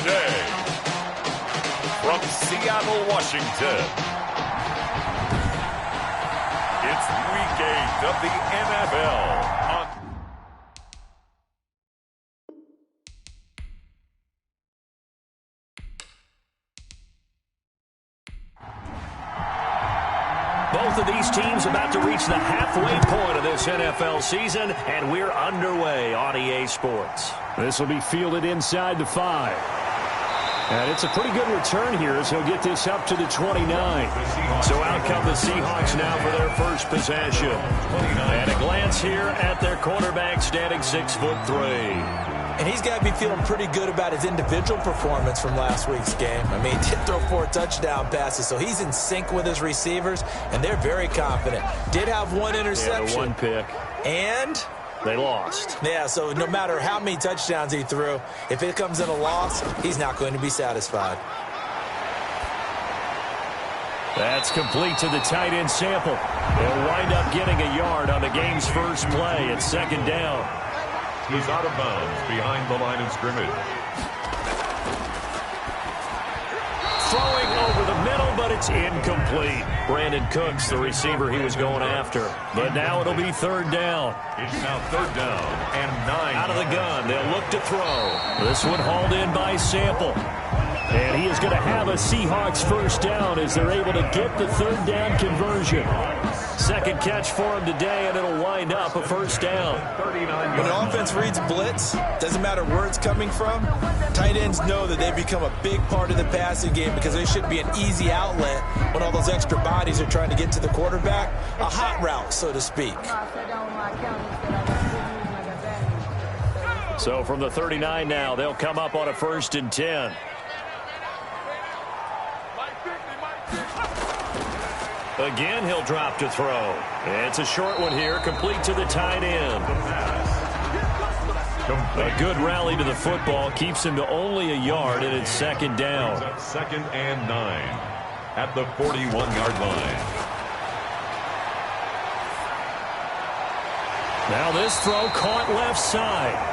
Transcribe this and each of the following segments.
day, from Seattle, Washington, it's Week 8 of the NFL on both of these teams about to reach the halfway point of this NFL season, and we're underway on EA Sports. This will be fielded inside the 5. And it's a pretty good return here as he'll get this up to the 29. So out come the Seahawks now for their first possession. And a glance here at their quarterback standing 6'3". And he's got to be feeling pretty good about his individual performance from last week's game. I mean, he did throw 4 touchdown passes, so he's in sync with his receivers, and they're very confident. Did have 1 interception. Yeah, 1 pick. And they lost. Yeah, so no matter how many touchdowns he threw, if it comes in a loss, he's not going to be satisfied. That's complete to the tight end Sample. They'll wind up getting a yard on the game's first play. It's 2nd down. He's out of bounds behind the line of scrimmage. Throwing over the middle, but it's incomplete. Brandon Cooks, the receiver he was going after. But now it'll be 3rd down. It's now 3rd down and 9. Out of the gun, they'll look to throw. This one hauled in by Sample. And he is going to have a Seahawks first down as they're able to get the 3rd down conversion. 2nd catch for him today, and it'll wind up a 1st down. When an offense reads blitz, doesn't matter where it's coming from, tight ends know that they become a big part of the passing game because they should be an easy outlet when all those extra bodies are trying to get to the quarterback. A hot route, so to speak. So from the 39 now, they'll come up on a 1st and 10. Again, he'll drop to throw. It's a short one here, complete to the tight end. A good rally to the football keeps him to only a yard, and it's 2nd down. 2nd and 9 at the 41-yard line. Now this throw caught left side.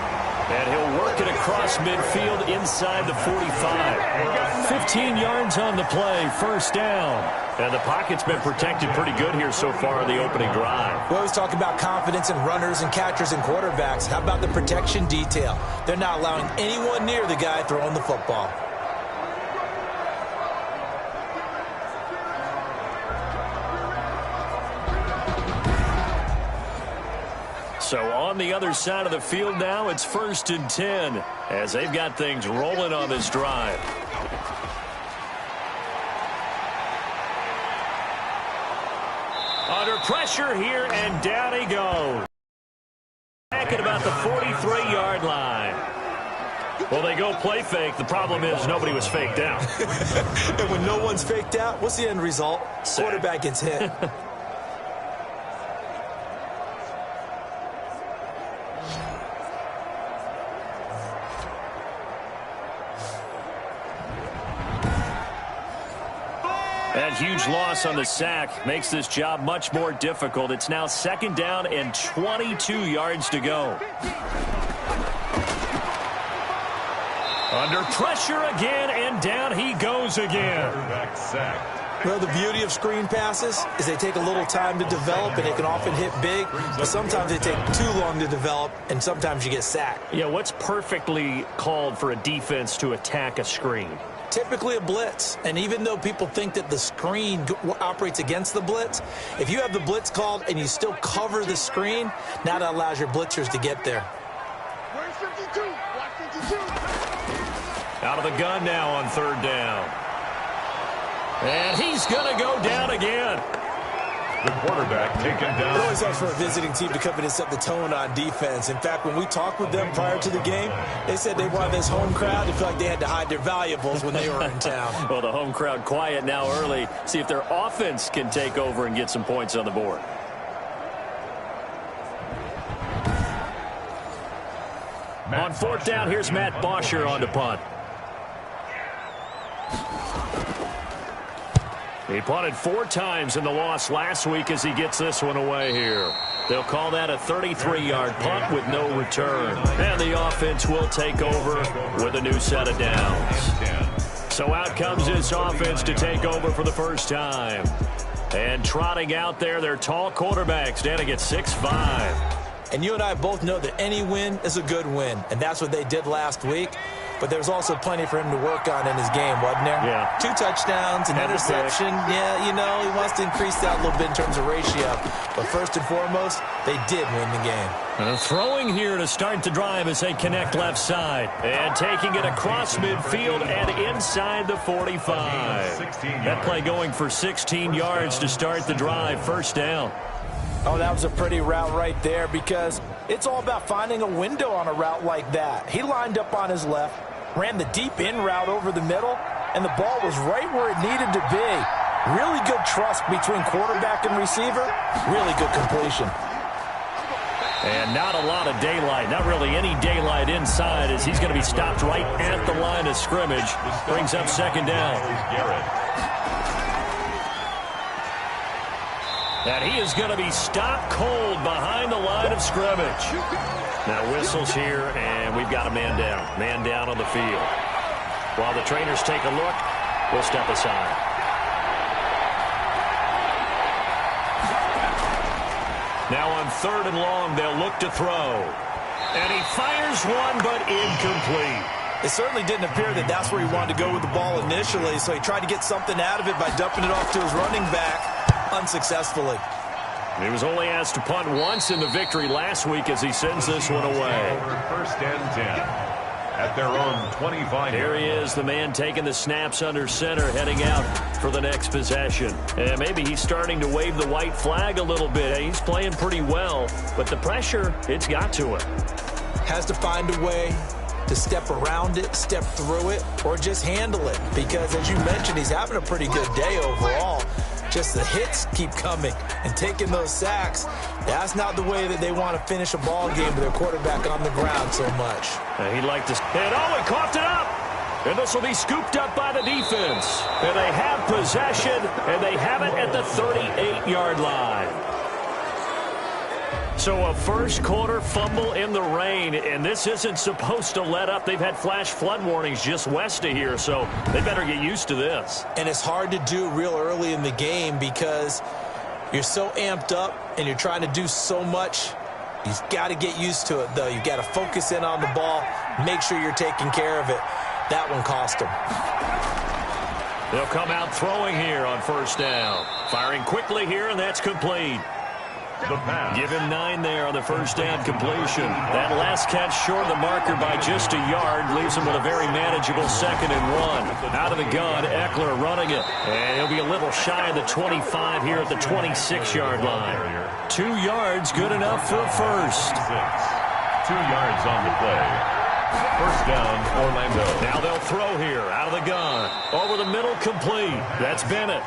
And he'll work it across midfield inside the 45. 15 yards on the play, 1st down. And the pocket's been protected pretty good here so far in the opening drive. We always talk about confidence in runners and catchers and quarterbacks. How about the protection detail? They're not allowing anyone near the guy throwing the football. So on the other side of the field now, it's 1st and 10 as they've got things rolling on this drive. Under pressure here, and down he goes. Back at about the 43-yard line. Well, they go play fake. The problem is nobody was faked out. And when no one's faked out, what's the end result? Sack. Quarterback gets hit. That huge loss on the sack makes this job much more difficult. It's now 2nd down and 22 yards to go. Under pressure again, and down he goes again. Well, the beauty of screen passes is they take a little time to develop, and they can often hit big, but sometimes they take too long to develop, and sometimes you get sacked. Yeah, what's perfectly called for a defense to attack a screen? Typically a blitz, and even though people think that the screen operates against the blitz, if you have the blitz called and you still cover the screen, now that allows your blitzers to get there. Out of the gun now on 3rd down. And he's going to go down again. The quarterback taken down. It always helps for a visiting team to come in and set the tone on defense. In fact, when we talked with them prior to the game, they said they wanted this home crowd to feel like they had to hide their valuables when they were in town. Well, the home crowd quiet now early. See if their offense can take over and get some points on the board. On 4th down, here's Matt Bosher on to punt. He punted 4 times in the loss last week as he gets this one away here. They'll call that a 33-yard punt with no return. And the offense will take over with a new set of downs. So out comes this offense to take over for the first time. And trotting out there, their tall quarterback standing at 6'5". And you and I both know that any win is a good win, and that's what they did last week. But there's also plenty for him to work on in his game, wasn't there? Yeah. 2 touchdowns, an interception. Yeah, you know, he wants to increase that a little bit in terms of ratio. But first and foremost, they did win the game. Throwing here to start the drive as they connect left side. And taking it across midfield and inside the 45. That play going for 16 yards to start the drive. First down. Oh, that was a pretty route right there because it's all about finding a window on a route like that. He lined up on his left, ran the deep in route over the middle, and the ball was right where it needed to be. Really good trust between quarterback and receiver. Really good completion. And not a lot of daylight, not really any daylight inside as he's going to be stopped right at the line of scrimmage. Brings up second down. And he is going to be stopped cold behind the line of scrimmage. Now whistles here, and we've got a man down. Man down on the field. While the trainers take a look, we'll step aside. Now on 3rd and long, they'll look to throw. And he fires one, but incomplete. It certainly didn't appear that that's where he wanted to go with the ball initially, so he tried to get something out of it by dumping it off to his running back. Unsuccessfully. He was only asked to punt once in the victory last week as he sends this one away. First and 10 at their own 25. Here he is, the man taking the snaps under center, heading out for the next possession. And maybe he's starting to wave the white flag a little bit. He's playing pretty well, but the pressure, it's got to him. Has to find a way to step around it, step through it, or just handle it. Because as you mentioned, he's having a pretty good day overall. Just the hits keep coming and taking those sacks. That's not the way that they want to finish a ball game with their quarterback on the ground so much. He'd like to... And he coughed it up! And this will be scooped up by the defense. And they have possession, and they have it at the 38-yard line. So a first quarter fumble in the rain, and this isn't supposed to let up. They've had flash flood warnings just west of here, so they better get used to this. And it's hard to do real early in the game because you're so amped up and you're trying to do so much. You've got to get used to it, though. You've got to focus in on the ball, make sure you're taking care of it. That one cost them. They'll come out throwing here on first down. Firing quickly here, and that's complete. Give him 9 there on the first down completion. That last catch short of the marker by just a yard leaves him with a very manageable 2nd and 1. Out of the gun, Eckler running it. And he'll be a little shy of the 25 here at the 26-yard line. 2 yards, good enough for a first. 2 yards on the play. First down, Orlando. Now they'll throw here, out of the gun. Over the middle, complete. That's Bennett.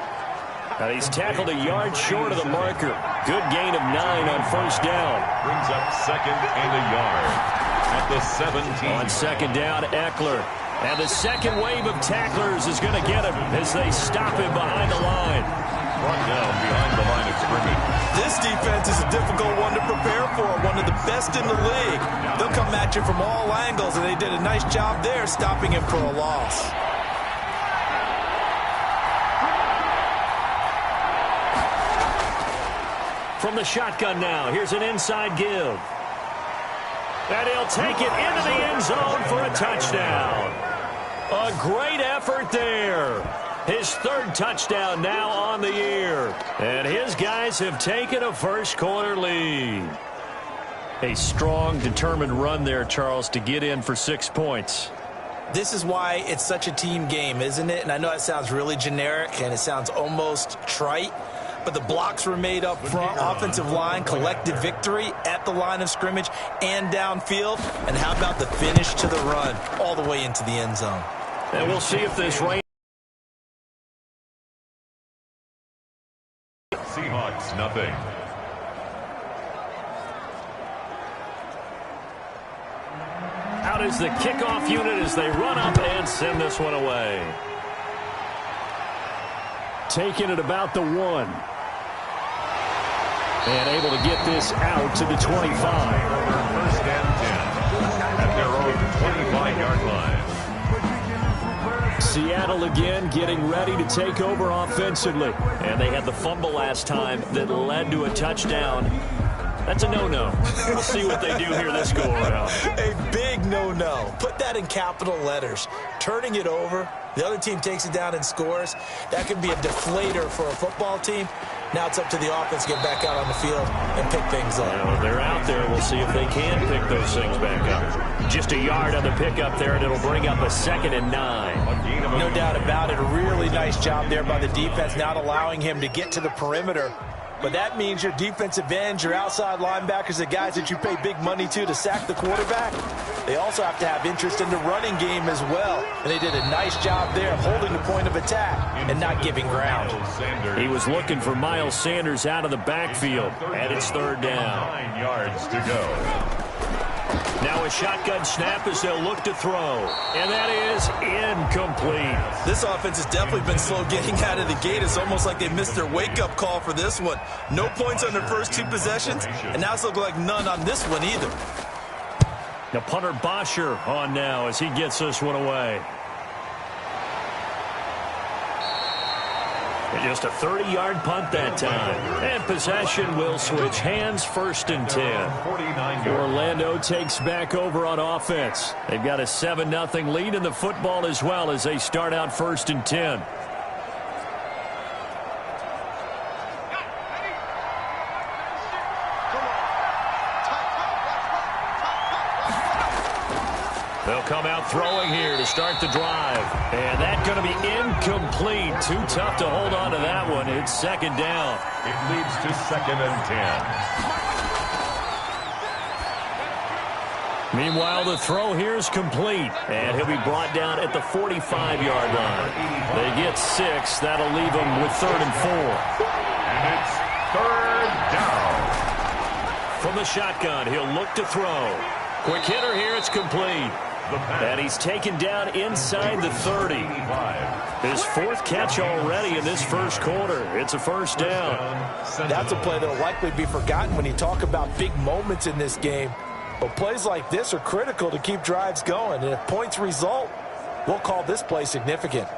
And he's tackled a yard short of the marker. Good gain of 9 on first down. Brings up 2nd and a yard at the 17. On second down, Eckler. And the second wave of tacklers is going to get him as they stop him behind the line. Brought down behind the line of scrimmage. This defense is a difficult one to prepare for. One of the best in the league. They'll come at you from all angles, and they did a nice job there stopping him for a loss. From the shotgun now, here's an inside give. And he'll take it into the end zone for a touchdown. A great effort there. His 3rd touchdown now on the year. And his guys have taken a first quarter lead. A strong, determined run there, Charles, to get in for 6 points. This is why it's such a team game, isn't it? And I know it sounds really generic and it sounds almost trite. But the blocks were made up front, offensive line, collective victory at the line of scrimmage and downfield. And how about the finish to the run all the way into the end zone? And we'll see if this rain. Seahawks, nothing. Out is the kickoff unit as they run up and send this one away. Taking it about the 1. And able to get this out to the 25. First and 10 at their own 25-yard line. Seattle again getting ready to take over offensively. And they had the fumble last time that led to a touchdown. That's a no-no. We'll see what they do here this go-around. A big no-no. Put that in capital letters. Turning it over, the other team takes it down and scores. That could be a deflator for a football team. Now it's up to the offense to get back out on the field and pick things up. Well, they're out there. We'll see if they can pick those things back up. Just a yard on the pickup there, and it'll bring up a 2nd and 9. No doubt about it. A really nice job there by the defense, not allowing him to get to the perimeter. But that means your defensive ends, your outside linebackers, the guys that you pay big money to sack the quarterback, they also have to have interest in the running game as well. And they did a nice job there of holding the point of attack and not giving ground. He was looking for Miles Sanders out of the backfield, and it's 3rd down. 9 yards to go. Now a shotgun snap as they'll look to throw. And that is incomplete. This offense has definitely been slow getting out of the gate. It's almost like they missed their wake-up call for this one. No points on their first 2 possessions, and now it's looking like none on this one either. Now punter Bosher on now as he gets this one away. Just a 30-yard punt that time. And possession will switch hands, 1st and 10. Orlando takes back over on offense. They've got a 7-0 lead in the football as well as they start out 1st and 10. They'll come out throwing here to start the drive. And that's going to be incomplete. Too tough to hold on to that one. It's 2nd down. It leads to 2nd and 10. Meanwhile, the throw here is complete. And he'll be brought down at the 45-yard line. They get 6. That'll leave them with 3rd and 4. And it's 3rd down. From the shotgun, he'll look to throw. Quick hitter here. It's complete. And he's taken down inside the 30. His 4th catch already in this first quarter. It's a 1st down. That's a play that will likely be forgotten when you talk about big moments in this game. But plays like this are critical to keep drives going. And if points result, we'll call this play significant.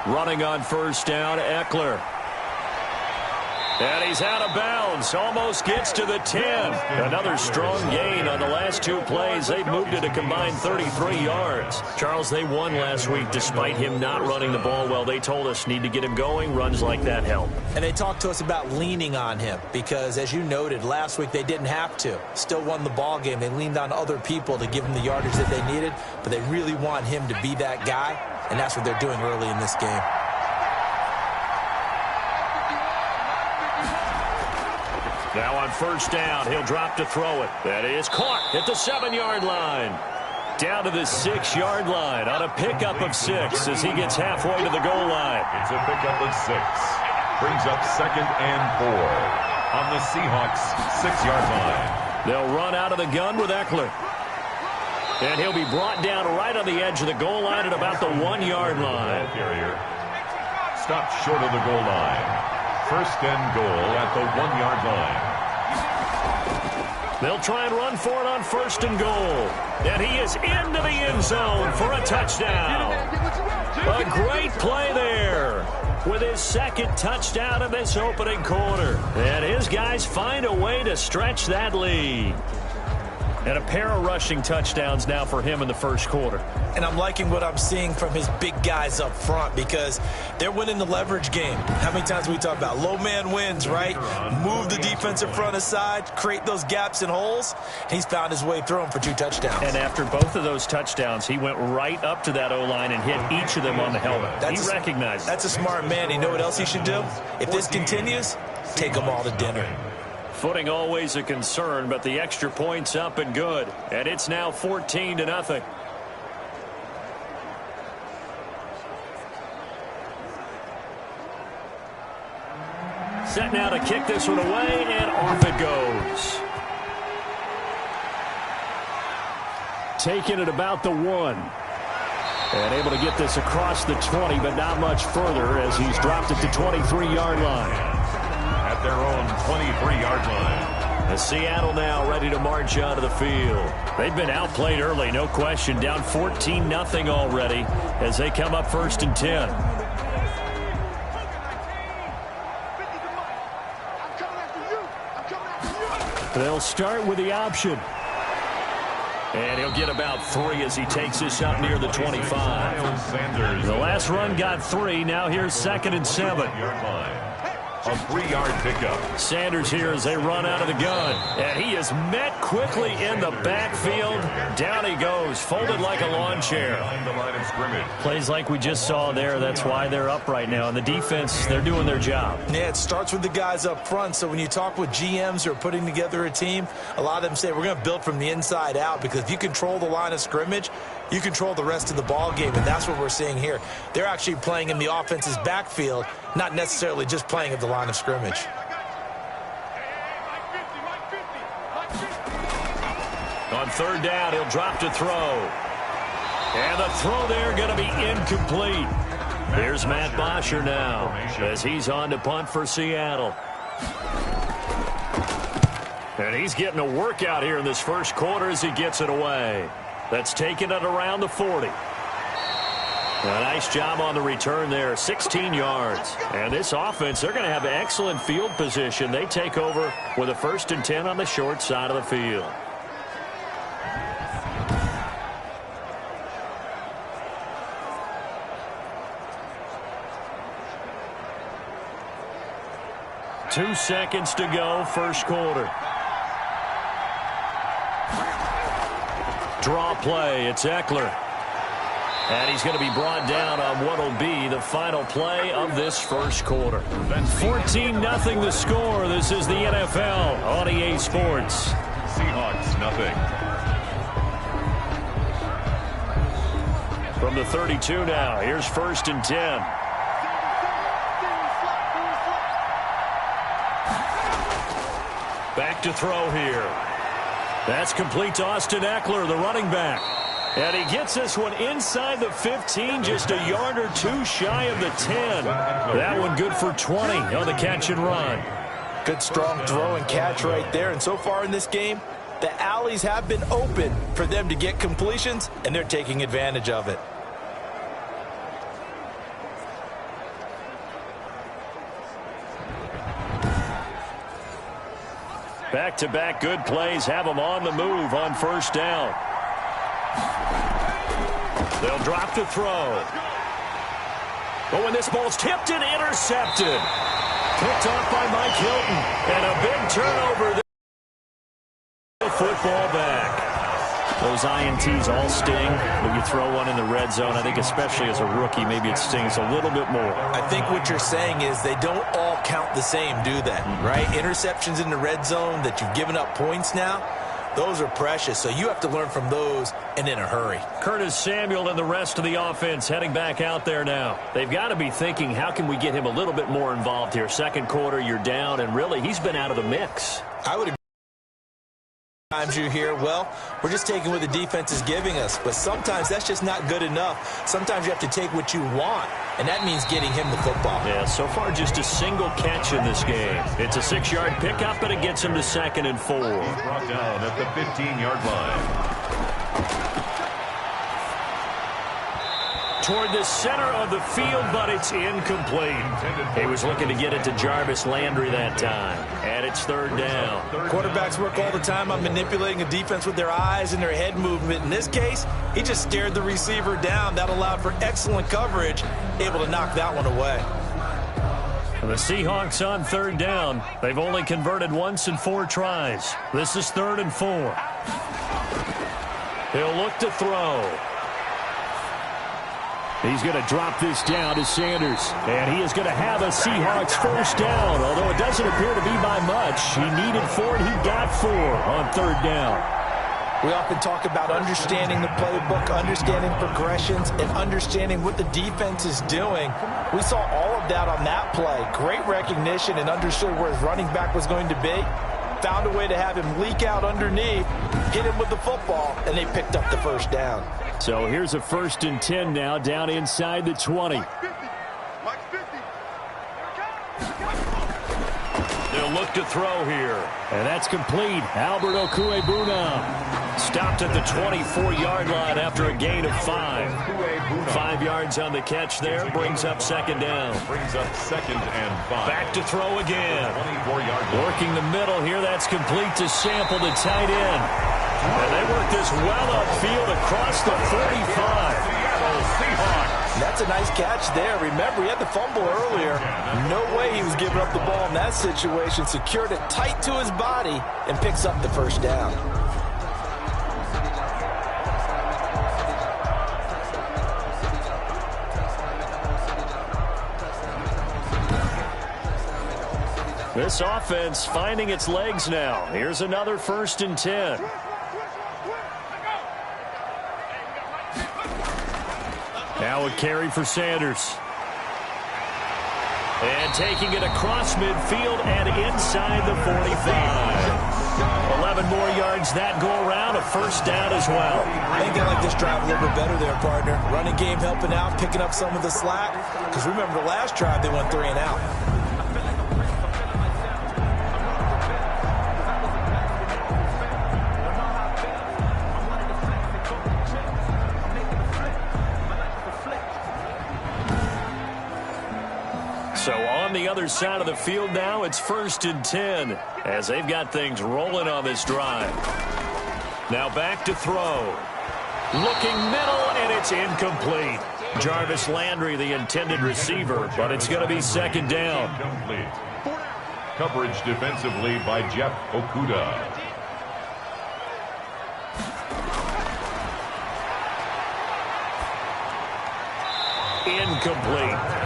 Running on 1st down, Eckler. And he's out of bounds. Almost gets to the 10. Another strong gain on the last 2 plays. They've moved it a combined 33 yards. Charles, they won last week despite him not running the ball well. They told us need to get him going. Runs like that help. And they talked to us about leaning on him because, as you noted, last week they didn't have to. Still won the ball game. They leaned on other people to give them the yardage that they needed, but they really want him to be that guy, and that's what they're doing early in this game. Now on 1st down, he'll drop to throw it. That is caught at the 7-yard line. Down to the 6-yard line on a pickup of 6 as he gets halfway to the goal line. It's a pickup of 6. Brings up 2nd and 4 on the Seahawks' 6-yard line. They'll run out of the gun with Eckler. And he'll be brought down right on the edge of the goal line at about the 1-yard line. Stopped short of the goal line. 1st and goal at the 1-yard line. They'll try and run for it on 1st and goal. And he is into the end zone for a touchdown. A great play there with his 2nd touchdown in this opening quarter. And his guys find a way to stretch that lead. And a pair of rushing touchdowns now for him in the first quarter. And I'm liking what I'm seeing from his big guys up front because they're winning the leverage game. How many times we talk about low man wins, right? Move the defensive front aside, create those gaps and holes. He's found his way through them for 2 touchdowns. And after both of those touchdowns, he went right up to that O-line and hit each of them on the helmet. He recognized it. That's a smart man. You know what else he should do? If this continues, take them all to dinner. Footing always a concern, but the extra point's up and good. And it's now 14-0. Set now to kick this one away, and off it goes. taken at about the 1. And able to get this across the 20, but not much further as he's dropped it to 23-yard line. At their own 23-yard line. And Seattle now ready to march onto the field. They've been outplayed early, no question. Down 14-0 already as they come up 1st and 10. They'll start with the option. And he'll get about 3 as he takes this up near the 25. The last run got 3. Now here's 2nd and 7. A 3-yard pickup. Sanders here as they run out of the gun. And he is met quickly in the backfield. Down he goes, folded like a lawn chair. The line of scrimmage. Plays like we just saw there. That's why they're up right now. And the defense, they're doing their job. Yeah, it starts with the guys up front. So when you talk with GMs who are putting together a team, a lot of them say we're going to build from the inside out, because if you control the line of scrimmage, you control the rest of the ball game, and that's what we're seeing here. They're actually playing in the offense's backfield, not necessarily just playing at the line of scrimmage. On 3rd down, he'll drop to throw. And the throw there going to be incomplete. Here's Matt Bosher now as he's on to punt for Seattle. And he's getting a workout here in this first quarter as he gets it away. That's taken it around the 40. A nice job on the return there, 16 yards. And this offense, they're going to have excellent field position. They take over with a 1st and 10 on the short side of the field. Two seconds to go, first quarter. Draw play, it's Eckler. And he's going to be brought down on what will be the final play of this first quarter. 14-0 the score. This is the NFL on EA Sports. Seahawks, nothing. From the 32 now, here's 1st and 10. Back to throw here. That's complete to Austin Eckler, the running back. And he gets this one inside the 15, just a yard or 2 shy of the 10. That one good for 20 on the catch and run. Good strong throw and catch right there. And so far in this game, the alleys have been open for them to get completions, and they're taking advantage of it. Back-to-back good plays have them on the move on 1st down. They'll drop to throw. Oh, and this ball's tipped and intercepted. Picked off by Mike Hilton. And a big turnover. The football back. Those INTs all sting when you throw one in the red zone. I think especially as a rookie, maybe it stings a little bit more. I think what you're saying is they don't all count the same, do they? Right? Interceptions in the red zone that you've given up points now, those are precious. So you have to learn from those and in a hurry. Curtis Samuel and the rest of the offense heading back out there now. They've got to be thinking, how can we get him a little bit more involved here? Second quarter, you're down, and really, he's been out of the mix. I would agree. Times you hear, well, we're just taking what the defense is giving us, but sometimes that's just not good enough. Sometimes you have to take what you want, and that means getting him the football. Yeah, so far just a single catch in this game. It's a 6-yard pickup, and it gets him to 2nd and 4. Brought down at the 15-yard line. Toward the center of the field, but it's incomplete. He was looking to get it to Jarvis Landry that time. And it's 3rd down. Quarterbacks work all the time on manipulating a defense with their eyes and their head movement. In this case, he just stared the receiver down. That allowed for excellent coverage, able to knock that one away. The Seahawks on 3rd down. They've only converted once in 4 tries. This is 3rd and 4. He'll look to throw. He's going to drop this down to Sanders. And he is going to have a Seahawks 1st down, although it doesn't appear to be by much. He needed 4, and he got 4 on 3rd down. We often talk about understanding the playbook, understanding progressions, and understanding what the defense is doing. We saw all of that on that play. Great recognition and understood where his running back was going to be. Found a way to have him leak out underneath. hit him with the football, and they picked up the first down. So here's a 1st and 10 now, down inside the 20. They'll look to throw here. And that's complete. Albert Okwuegbunam stopped at the 24-yard line after a gain of 5. 5 yards on the catch there. Brings up 2nd down. Brings up 2nd and 5. Back to throw again. 24-yard line. Working the middle here. That's complete to Sample, the tight end. And they work this well upfield across the 45. That's a nice catch there. Remember, he had the fumble earlier. No way he was giving up the ball in that situation. Secured it tight to his body and picks up the first down. This offense finding its legs now. Here's another 1st and 10. Now a carry for Sanders. And taking it across midfield and inside the 45. 11 more yards that go around, a 1st down as well. I think they like this drive a little bit better there, partner. Running game helping out, picking up some of the slack. Because remember the last drive, they went 3 and out. So on the other side of the field now, it's 1st and 10 as they've got things rolling on this drive. Now back to throw. Looking middle, and it's incomplete. Jarvis Landry, the intended receiver, but it's going to be 2nd down. Incomplete. Coverage defensively by Jeff Okudah. Incomplete.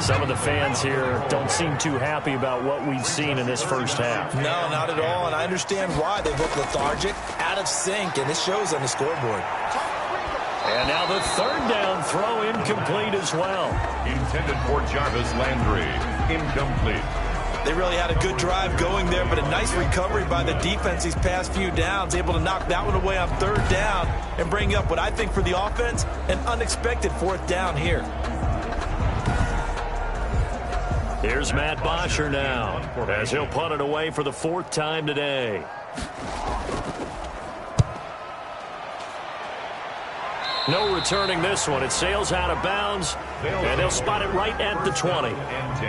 Some of the fans here don't seem too happy about what we've seen in this first half. No, not at all, and I understand why. They look lethargic, out of sync, and this shows on the scoreboard. And now the 3rd down throw incomplete as well. Intended for Jarvis Landry. Incomplete. They really had a good drive going there, but a nice recovery by the defense these past few downs, able to knock that one away on 3rd down and bring up what I think for the offense, an unexpected 4th down here. Here's Matt Bosher now, as he'll punt it away for the 4th time today. No returning this one. It sails out of bounds, and they'll spot it right at the 20. And 10.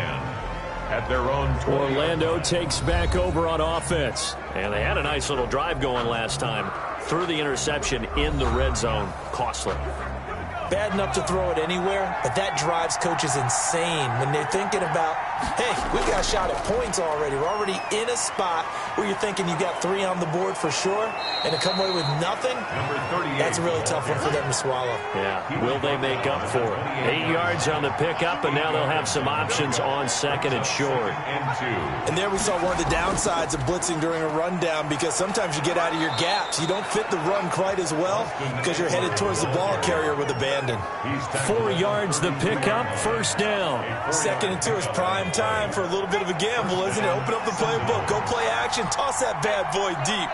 At their own 20. Orlando takes back over on offense. And they had a nice little drive going last time. Threw the interception in the red zone. Costly. Bad enough to throw it anywhere, but that drives coaches insane when they're thinking about, hey, we got a shot at points already. We're already in a spot where you're thinking you got 3 on the board for sure, and to come away with nothing, that's a really tough one for them to swallow. Yeah, will they make up for it? 8 yards on the pickup, and now they'll have some options on 2nd and short. And there we saw one of the downsides of blitzing during a rundown, because sometimes you get out of your gaps. You don't fit the run quite as well because you're headed towards the ball carrier with abandon. 4 yards the pickup, 1st down. 2nd and 2 is prime time for a little bit of a gamble, isn't it? Open up the playbook, go play action, toss that bad boy deep.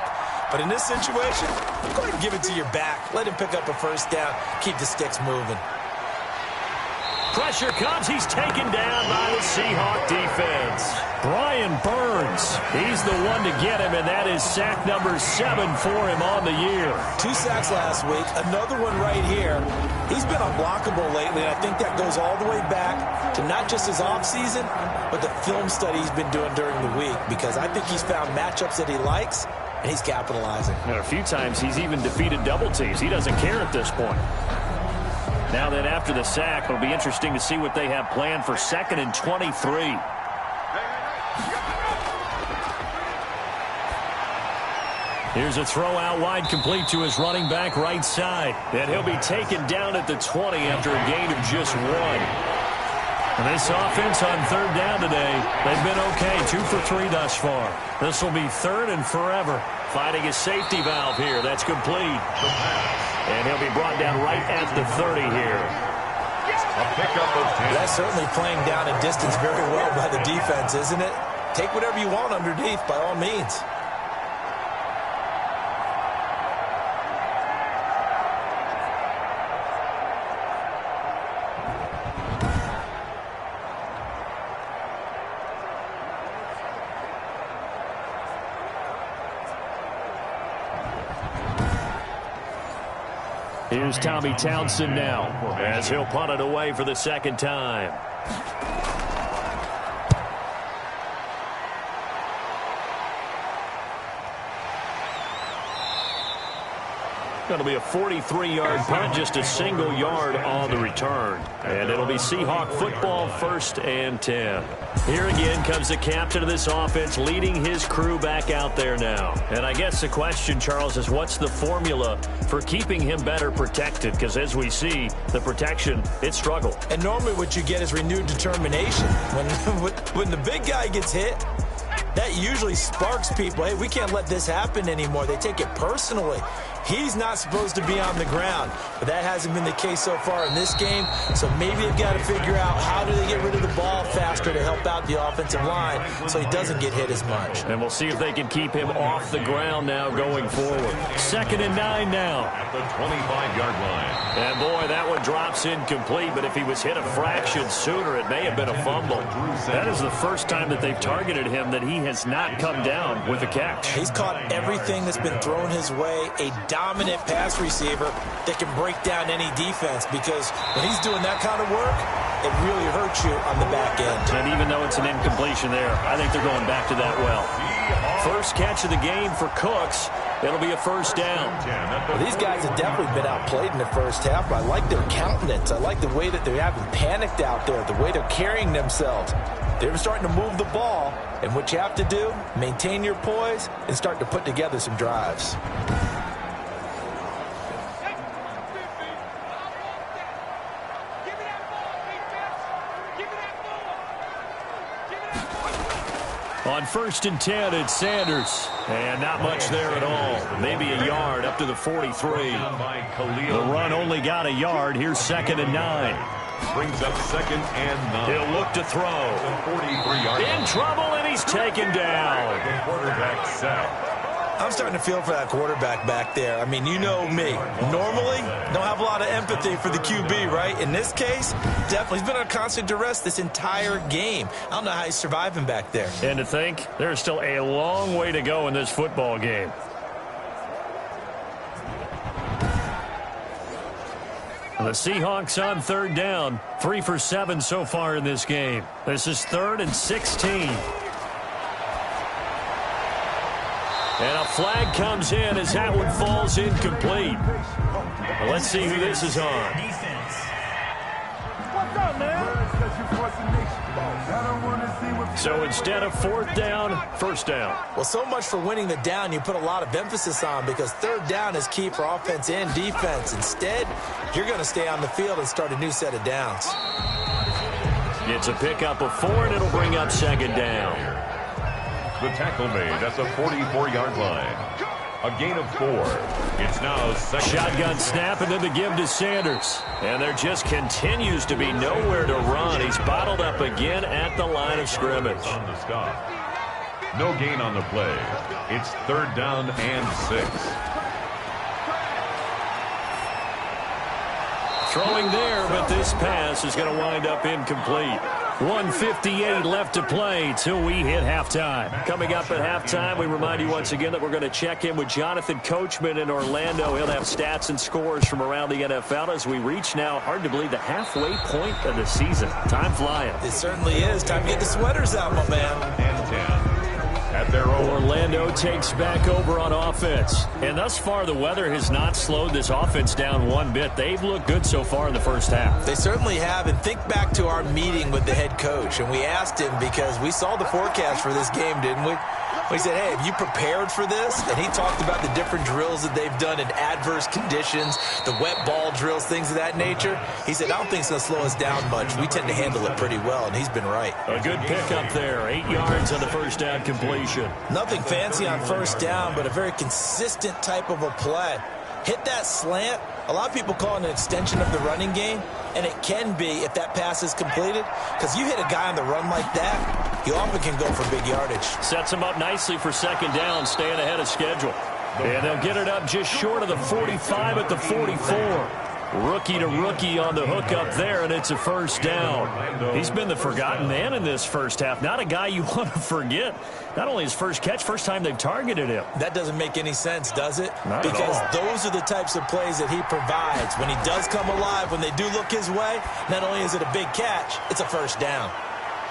But in this situation, go ahead and give it to your back. Let him pick up a 1st down, keep the sticks moving. Pressure comes. He's taken down by the Seahawk defense. Brian Burns, he's the one to get him, and that is sack number 7 for him on the year. 2 sacks last week, another one right here. He's been unblockable lately, and I think that goes all the way back to not just his offseason, but the film study he's been doing during the week, because I think he's found matchups that he likes, and he's capitalizing. And a few times he's even defeated double teams. He doesn't care at this point. Now then, after the sack, it'll be interesting to see what they have planned for 2nd and 23. Here's a throw out wide, complete to his running back right side. And he'll be taken down at the 20 after a gain of just 1. And this offense on 3rd down today, they've been okay, 2 for 3 thus far. This will be 3rd and forever. Finding a safety valve here. That's complete. And he'll be brought down right at the 30 here. A pickup of 10. That's certainly playing down a distance very well by the defense, isn't it? Take whatever you want underneath, by all means. Here's Tommy Townsend now as he'll punt it away for the second time. Going to be a 43-yard punt, just a single yard on the return. And it'll be Seahawk football, 1st and 10. Here again comes the captain of this offense, leading his crew back out there now. And I guess the question, Charles, is what's the formula for keeping him better protected? Because as we see, the protection, it struggled. And normally what you get is renewed determination. When the big guy gets hit, that usually sparks people. Hey, we can't let this happen anymore. They take it personally. He's not supposed to be on the ground, but that hasn't been the case so far in this game. So maybe they've got to figure out how do they get rid of the ball faster to help out the offensive line so he doesn't get hit as much. And we'll see if they can keep him off the ground now going forward. 2nd and 9 now. At the 25-yard line. And boy, that one drops incomplete, but if he was hit a fraction sooner, it may have been a fumble. That is the first time that they've targeted him that he has not come down with a catch. He's caught everything that's been thrown his way. A dominant pass receiver that can break down any defense, because when he's doing that kind of work, it really hurts you on the back end. And even though it's an incompletion there, I think they're going back to that well. First catch of the game for Cooks. It'll be a 1st down. Well, these guys have definitely been outplayed in the first half, but I like their countenance. I like the way that they haven't panicked out there, the way they're carrying themselves. They're starting to move the ball, and what you have to do, maintain your poise and start to put together some drives. On 1st and 10, it's Sanders. And not much there at all. Maybe a yard up to the 43. The run only got a yard. Here's 2nd and 9. Brings up 2nd and 9. He'll look to throw. 43-yard. In trouble, and he's taken down. The quarterback sacked. I'm starting to feel for that quarterback back there. I mean, you know me. Normally, don't have a lot of empathy for the QB, right? In this case, definitely. He's been under constant duress this entire game. I don't know how he's surviving back there. And to think, there's still a long way to go in this football game. The Seahawks on 3rd down. 3 for 7 so far in this game. This is 3rd and 16. And a flag comes in as that one falls incomplete. Well, let's see who this is on. So instead of 4th down, 1st down. Well, so much for winning the down you put a lot of emphasis on, because 3rd down is key for offense and defense. Instead, you're going to stay on the field and start a new set of downs. It's a pickup of 4, and it'll bring up 2nd down. The tackle made at the 44-yard line. A gain of 4. It's now 2nd. Shotgun snap, and then the give to Sanders. And there just continues to be nowhere to run. He's bottled up again at the line of scrimmage. On the stop. No gain on the play. It's 3rd down and 6. Throwing there, but this pass is going to wind up incomplete. 1:58 left to play till we hit halftime. Coming up at halftime, we remind you once again that we're going to check in with Jonathan Coachman in Orlando. He'll have stats and scores from around the NFL as we reach now, hard to believe, the halfway point of the season. Time flying. It certainly is. Time to get the sweaters out, my man. And 10. At their own. Orlando takes back over on offense. And thus far, the weather has not slowed this offense down one bit. They've looked good so far in the first half. They certainly have. And think back to our meeting with the head coach. And we asked him, because we saw the forecast for this game, didn't we? We said, hey, have you prepared for this? And he talked about the different drills that they've done in adverse conditions, the wet ball drills, things of that nature. He said, I don't think it's going to slow us down much. We tend to handle it pretty well, and he's been right. A good pickup there. 8 yards on the first down completion. Nothing fancy on first down, but a very consistent type of a play. Hit that slant. A lot of people call it an extension of the running game, and it can be if that pass is completed, because you hit a guy on the run like that, he often can go for big yardage. Sets him up nicely for second down, staying ahead of schedule. And they'll get it up just short of the 45 at the 44. Rookie to rookie on the hook up there, and it's a first down. He's been the forgotten man in this first half. Not a guy you want to forget. Not only his first catch, first time they've targeted him. That doesn't make any sense, does it? Not because at all. Those are the types of plays that he provides. When he does come alive, when they do look his way, not only is it a big catch, it's a first down.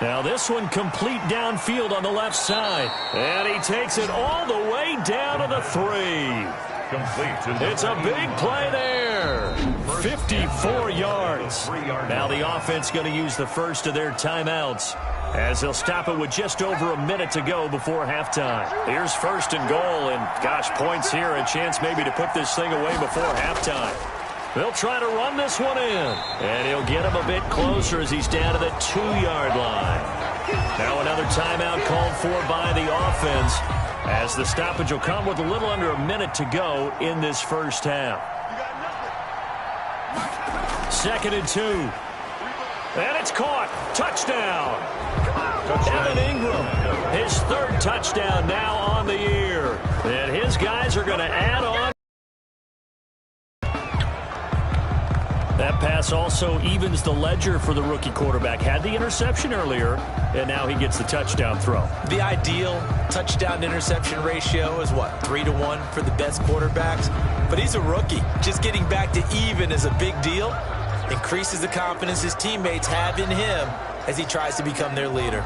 Now this one complete downfield on the left side. And he takes it all the way down to the 3. It's a big play there. 54 yards. Now the offense going to use the first of their timeouts as they'll stop it with just over a minute to go before halftime. Here's first and goal, and gosh, points here, a chance maybe to put this thing away before halftime. They'll try to run this one in, and he'll get him a bit closer as he's down to the 2-yard line. Now another timeout called for by the offense, as the stoppage will come with a little under a minute to go in this first half. 2nd and 2. And it's caught. Touchdown. Evan Ingram, his 3rd touchdown now on the year. And his guys are going to add on. That pass also evens the ledger for the rookie quarterback. Had the interception earlier, and now he gets the touchdown throw. The ideal touchdown-interception ratio is, what, 3-to-1 for the best quarterbacks? But he's a rookie. Just getting back to even is a big deal. Increases the confidence his teammates have in him as he tries to become their leader.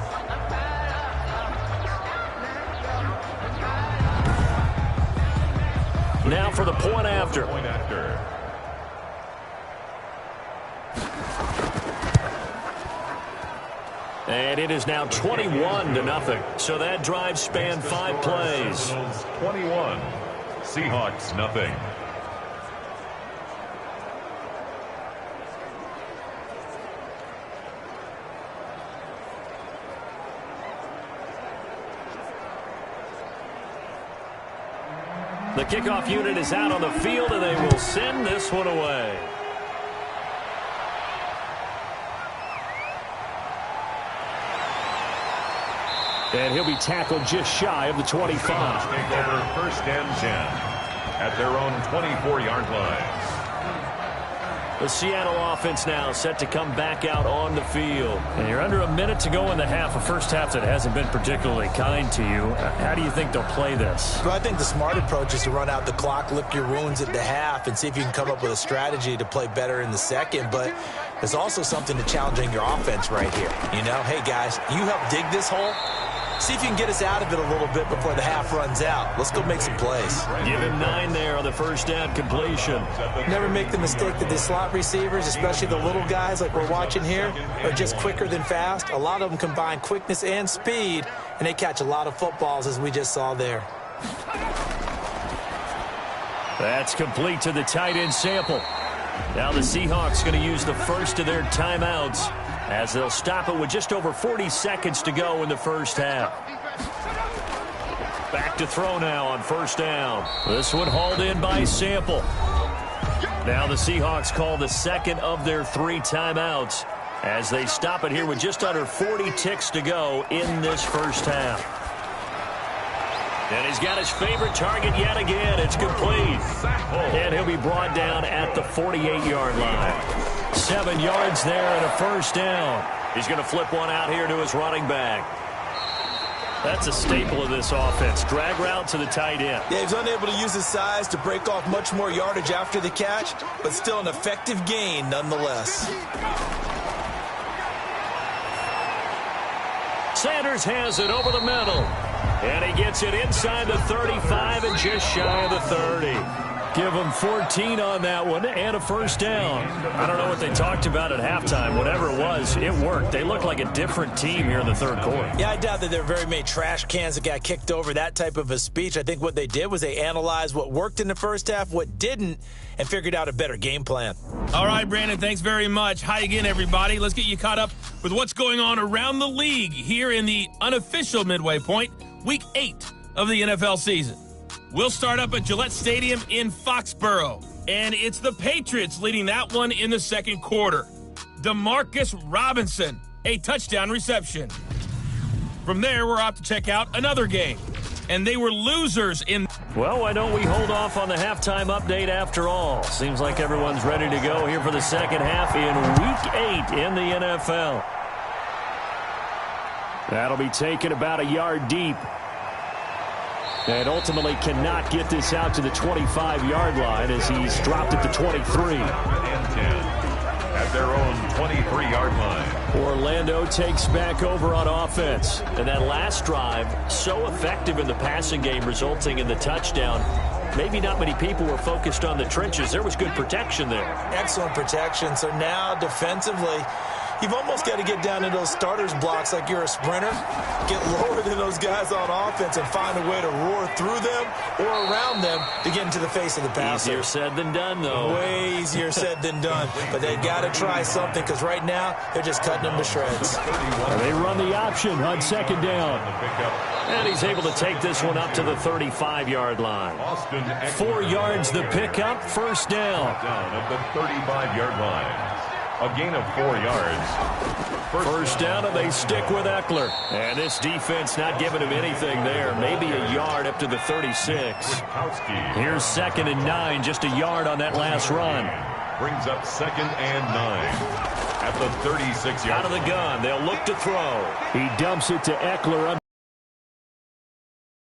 Now for the point after. And it is now 21-0. So that drive spanned 5 plays. 21. Seahawks, nothing. The kickoff unit is out on the field, and they will send this one away. And he'll be tackled just shy of the 25. Take over 1st and 10 at their own 24-yard line. The Seattle offense now set to come back out on the field. And you're under a minute to go in the half, a first half that hasn't been particularly kind to you. How do you think they'll play this? Well, I think the smart approach is to run out the clock, lick your wounds at the half, and see if you can come up with a strategy to play better in the second. But there's also something to challenging your offense right here. You know, hey, guys, you help dig this hole. See if you can get us out of it a little bit before the half runs out. Let's go make some plays. Give him 9 there on the first down completion. Never make the mistake that the slot receivers, especially the little guys like we're watching here, are just quicker than fast. A lot of them combine quickness and speed, and they catch a lot of footballs, as we just saw there. That's complete to the tight end Sample. Now the Seahawks going to use the first of their timeouts, as they'll stop it with just over 40 seconds to go in the first half. Back to throw now on first down. This one hauled in by Sample. Now the Seahawks call the second of their 3 timeouts as they stop it here with just under 40 ticks to go in this first half. And he's got his favorite target yet again. It's complete. And he'll be brought down at the 48-yard line. 7 yards there and a first down. He's going to flip one out here to his running back. That's a staple of this offense. Drag route to the tight end. Yeah, he's unable to use his size to break off much more yardage after the catch, but still an effective gain nonetheless. Sanders has it over the middle. And he gets it inside the 35 and just shy of the 30. Give him 14 on that one and a first down. I don't know what they talked about at halftime. Whatever it was, it worked. They look like a different team here in the third quarter. Yeah, I doubt that there were very many trash cans that got kicked over, that type of a speech. I think what they did was they analyzed what worked in the first half, what didn't, and figured out a better game plan. All right, Brandon, thanks very much. Hi again, everybody. Let's get you caught up with what's going on around the league here in the unofficial midway point, Week 8 of the NFL season. We'll start up at Gillette Stadium in Foxborough, and it's the Patriots leading that one in the second quarter. Demarcus Robinson, a touchdown reception. From there, we're off to check out another game. and they were losers in. Well, why don't we hold off on the halftime update after all? Seems like everyone's ready to go here for the second half in Week 8 in the NFL. That'll be taken about a yard deep. And ultimately cannot get this out to the 25-yard line as he's dropped at the 23. At their own 23-yard line. Orlando takes back over on offense. And that last drive, so effective in the passing game, resulting in the touchdown. Maybe not many people were focused on the trenches. There was good protection there. Excellent protection. So now defensively, you've almost got to get down into those starters blocks like you're a sprinter, get lower than those guys on offense and find a way to roar through them or around them to get into the face of the passer. Easier said than done, though. Way easier said than done. But they got to try something because right now they're just cutting them to shreds. And they run the option on second down. And he's able to take this one up to the 35-yard line. 4 yards the pickup, first down. At the 35-yard line. A gain of 4 yards. First down, and they stick with Eckler. And this defense not giving him anything there. Maybe a yard up to the 36. Here's 2nd and 9, just a yard on that last run. Brings up 2nd and 9. At the 36-yard line. Out of the gun, they'll look to throw. He dumps it to Eckler.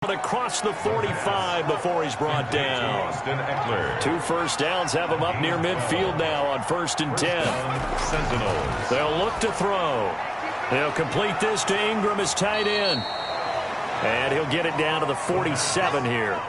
Across the 45 before he's brought down. 2 first downs have him up near midfield now on 1st and 10. Sentinels. They'll look to throw. They'll complete this to Ingram as tight end. And he'll get it down to the 47 here.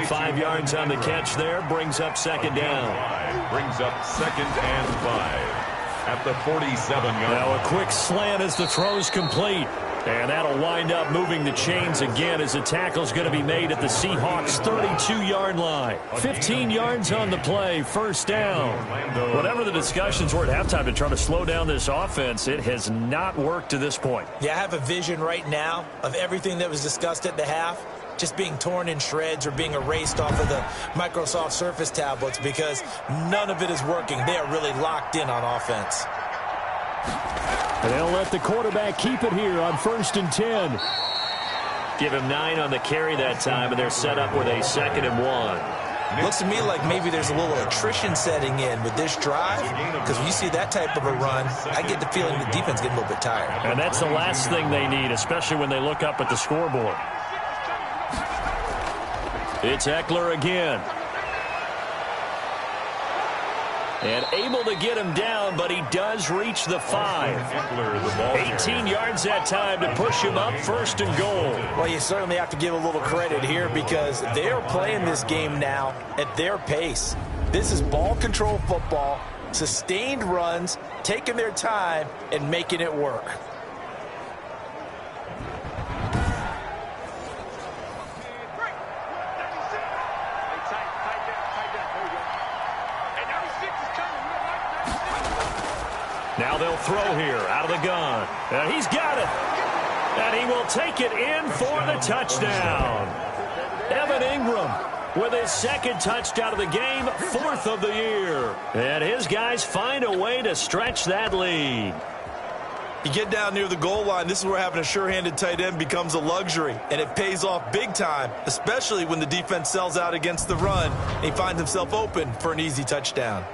5 yards on the catch there. Brings up 2nd down. Brings up 2nd and 5. At the 47-yard line. Now a quick slant as the throw's complete. And that'll wind up moving the chains again as the tackle's going to be made at the Seahawks' 32-yard line. 15 yards on the play, first down. Whatever the discussions were at halftime to try to slow down this offense, it has not worked to this point. Yeah, I have a vision right now of everything that was discussed at the half just being torn in shreds or being erased off of the Microsoft Surface tablets because none of it is working. They are really locked in on offense. And they'll let the quarterback keep it here on 1st and 10. Give him 9 on the carry that time, and they're set up with a 2nd and 1. Looks to me like maybe there's a little attrition setting in with this drive because when you see that type of a run, I get the feeling the defense getting a little bit tired. And that's the last thing they need, especially when they look up at the scoreboard. It's Eckler again. And able to get him down, but he does reach the 5. 18 yards that time to push him up, 1st and goal. Well, you certainly have to give a little credit here because they're playing this game now at their pace. This is ball control football, sustained runs, taking their time, and making it work. Now they'll throw here out of the gun. And he's got it. And he will take it in for the touchdown. Evan Ingram with his 2nd touchdown of the game, 4th of the year. And his guys find a way to stretch that lead. You get down near the goal line, this is where having a sure-handed tight end becomes a luxury, and it pays off big time, especially when the defense sells out against the run, and he finds himself open for an easy touchdown.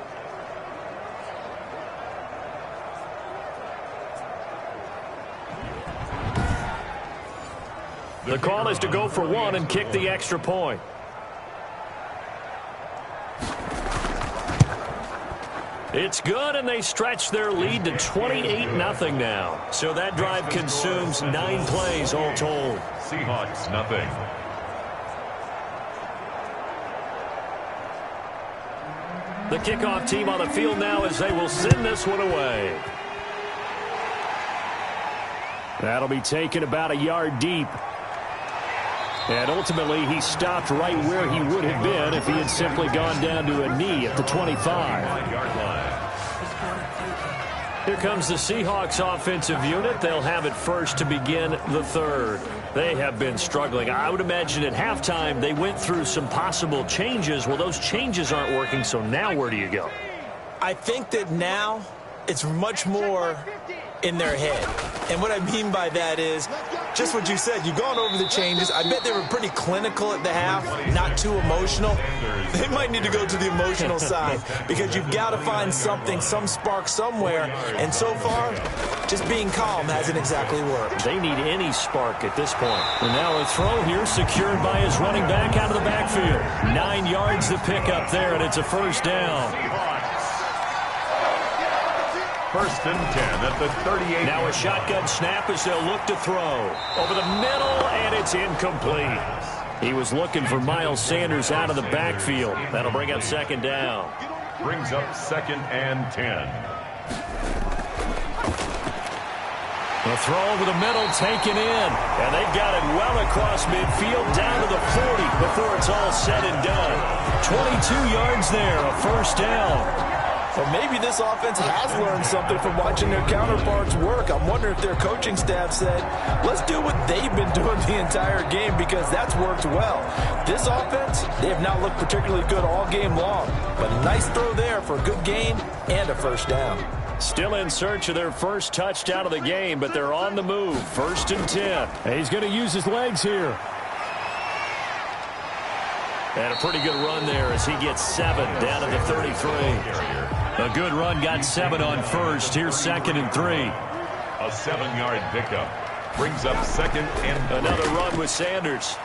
The call is to go for 1 and kick the extra point. It's good, and they stretch their lead to 28-0 now. So that drive consumes 9 plays all told. Seahawks, nothing. The kickoff team on the field now as they will send this one away. That'll be taken about a yard deep. And ultimately, he stopped right where he would have been if he had simply gone down to a knee at the 25. Here comes the Seahawks offensive unit. They'll have it first to begin the 3rd. They have been struggling. I would imagine at halftime they went through some possible changes. Well, those changes aren't working, so now where do you go? I think that now it's much more in their head. And what I mean by that is just what you said. You've gone over the changes. I bet they were pretty clinical at the half, not too emotional. They might need to go to the emotional side because you've got to find something, some spark somewhere. And so far, just being calm hasn't exactly worked. They need any spark at this point. And now a throw here secured by his running back out of the backfield. 9 yards to pick up there, and it's a first down. First and 10 at the 38. Now a shotgun snap as they'll look to throw. Over the middle, and it's incomplete. He was looking for Miles Sanders out of the backfield. That'll bring up second down. Brings up second and 10. The throw over the middle taken in. And they got it well across midfield down to the 40 before it's all said and done. 22 yards there, a first down. Well, maybe this offense has learned something from watching their counterparts work. I'm wondering if their coaching staff said, let's do what they've been doing the entire game because that's worked well. This offense, they have not looked particularly good all game long. But a nice throw there for a good gain and a first down. Still in search of their first touchdown of the game, but they're on the move. First and 10. And he's going to use his legs here. And a pretty good run there as he gets 7 down to the 33. A good run, got 7 on first. Here's second and 3. A 7-yard pickup. Brings up second and 3. Another run with Sanders.